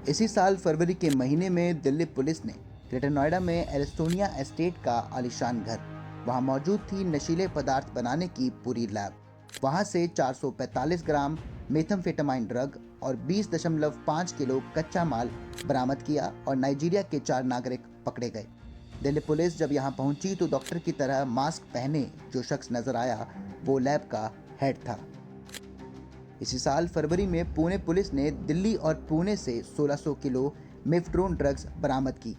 इसी साल फरवरी के महीने में दिल्ली पुलिस ने ग्रेटर नोएडा में एरिस्टोनिया एस्टेट का आलीशान घर, वहां मौजूद थी नशीले पदार्थ बनाने की पूरी लैब। वहां से 445 ग्राम मेथाम्फेटामाइन ड्रग और 20.5 किलो कच्चा माल बरामद किया और नाइजीरिया के 4 नागरिक पकड़े गए। दिल्ली पुलिस जब यहां पहुंची तो डॉक्टर की तरह मास्क पहने जो शख्स नजर आया वो लैब का हेड था। इसी साल फरवरी में पुणे पुलिस ने दिल्ली और पुणे से 1600 किलो मेफ्ड्रोन ड्रग्स बरामद की।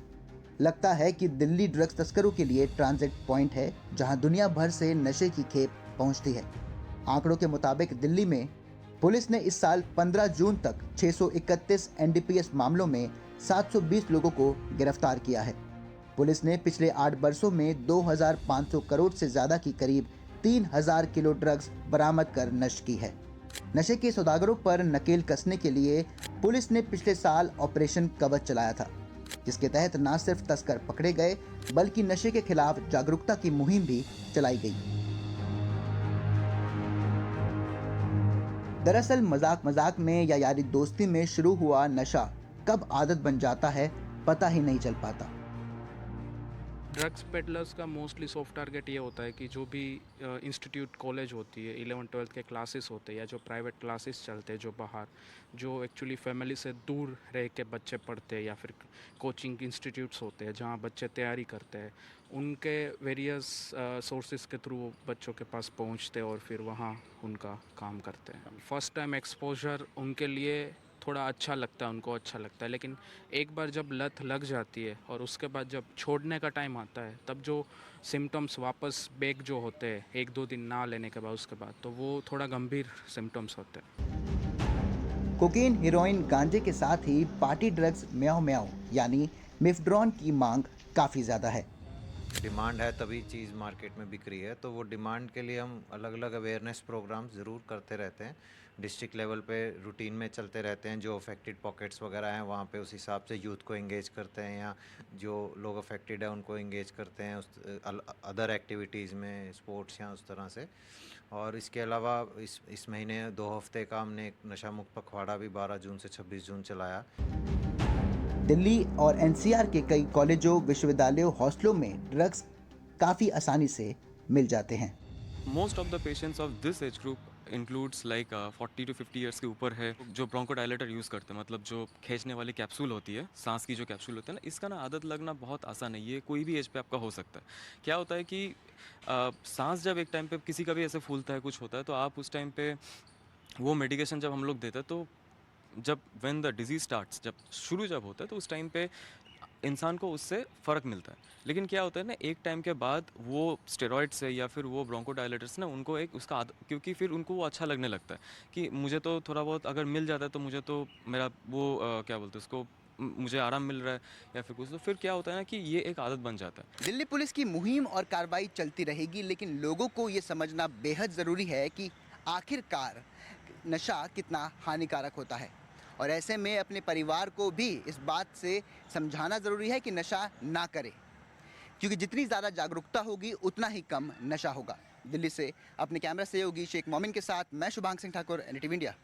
लगता है कि दिल्ली ड्रग्स तस्करों के लिए ट्रांजिट पॉइंट है जहां दुनिया भर से नशे की खेप पहुंचती है। आंकड़ों के मुताबिक दिल्ली में पुलिस ने इस साल 15 जून तक 631 एनडीपीएस मामलों में 720 लोगों को गिरफ्तार किया है। पुलिस ने पिछले 8 वर्षों में 2500 करोड़ से ज्यादा की करीब 3000 किलो ड्रग्स बरामद कर नष्ट की है। नशे के सौदागरों पर नकेल कसने के लिए पुलिस ने पिछले साल ऑपरेशन कवच चलाया था, जिसके तहत न सिर्फ तस्कर पकड़े गए बल्कि नशे के खिलाफ जागरूकता की मुहिम भी चलाई गई। दरअसल मजाक मजाक में या यारी दोस्ती में शुरू हुआ नशा कब आदत बन जाता है पता ही नहीं चल पाता। ड्रग्स पेडलर्स का मोस्टली सॉफ्ट टारगेट ये होता है कि जो भी इंस्टीट्यूट कॉलेज होती है, 11-12 के क्लासेस होते हैं या जो प्राइवेट क्लासेस चलते हैं, जो बाहर जो एक्चुअली फैमिली से दूर रह के बच्चे पढ़ते हैं या फिर कोचिंग इंस्टीट्यूट्स होते हैं जहाँ बच्चे तैयारी करते हैं, उनके वेरियस सोर्सेज के थ्रू वो बच्चों के पास पहुँचते हैं और फिर वहाँ उनका काम करते हैं। फर्स्ट टाइम एक्सपोजर उनके लिए थोड़ा अच्छा लगता है, उनको अच्छा लगता है, लेकिन एक बार जब लत लग जाती है और उसके बाद जब छोड़ने का टाइम आता है तब जो सिम्टम्स वापस बैक जो होते हैं 1-2 दिन ना लेने के बाद उसके बाद तो वो थोड़ा गंभीर सिम्टम्स होते हैं। कोकीन, हेरोइन, गांजे के साथ ही पार्टी ड्रग्स म्याओ म्याओ यानी मिफड्रॉन की मांग काफ़ी ज़्यादा है। डिमांड है तभी चीज़ मार्केट में बिक रही है, तो वो डिमांड के लिए हम अलग अलग अवेयरनेस प्रोग्राम ज़रूर करते रहते हैं। डिस्ट्रिक्ट लेवल पे रूटीन में चलते रहते हैं। जो अफेक्टेड पॉकेट्स वगैरह हैं वहाँ पे उस हिसाब से यूथ को एंगेज करते हैं या जो लोग अफेक्टेड है उनको एंगेज करते हैं उस अदर एक्टिविटीज़ में, स्पोर्ट्स या उस तरह से। और इसके अलावा इस महीने 2 हफ्ते का हमने एक नशा मुक्त पखवाड़ा भी 12 जून से 26 जून चलाया। दिल्ली और एनसीआर के कई कॉलेजों, विश्वविद्यालयों, हॉस्टलों में ड्रग्स काफ़ी आसानी से मिल जाते हैं। Most of the patients of this age group includes like 40 to 50 years के ऊपर है जो ब्रोंकोडायलेटर यूज़ करते हैं, मतलब जो खींचने वाली कैप्सूल होती है, सांस की जो कैप्सूल होती है ना, इसका ना आदत लगना बहुत आसान है। ये कोई भी एज पे आपका हो सकता है। क्या होता है कि सांस जब एक टाइम पे किसी का भी ऐसे फूलता है, कुछ होता है, तो आप उस टाइम पे वो मेडिकेशन जब हम लोग देते हैं तो जब व्हेन द डिजीज स्टार्ट्स, जब शुरू जब होता है तो उस टाइम पे इंसान को उससे फ़र्क मिलता है। लेकिन क्या होता है ना, एक टाइम के बाद वो स्टेरॉइड से या फिर वो ब्रोंकोडायलेटर्स ना उनको एक उसका क्योंकि फिर उनको वो अच्छा लगने लगता है कि मुझे तो थोड़ा बहुत अगर मिल जाता है तो मुझे तो मेरा वो क्या बोलते हैं उसको, मुझे आराम मिल रहा है या फिर कुछ, तो फिर क्या होता है ना कि ये एक आदत बन जाता है। दिल्ली पुलिस की मुहिम और कार्रवाई चलती रहेगी, लेकिन लोगों को ये समझना बेहद ज़रूरी है कि आखिरकार नशा कितना हानिकारक होता है और ऐसे में अपने परिवार को भी इस बात से समझाना ज़रूरी है कि नशा ना करें, क्योंकि जितनी ज़्यादा जागरूकता होगी उतना ही कम नशा होगा। दिल्ली से अपने कैमरा सहयोगी शेख मोमिन के साथ मैं शुभांग सिंह ठाकुर, NDTV इंडिया।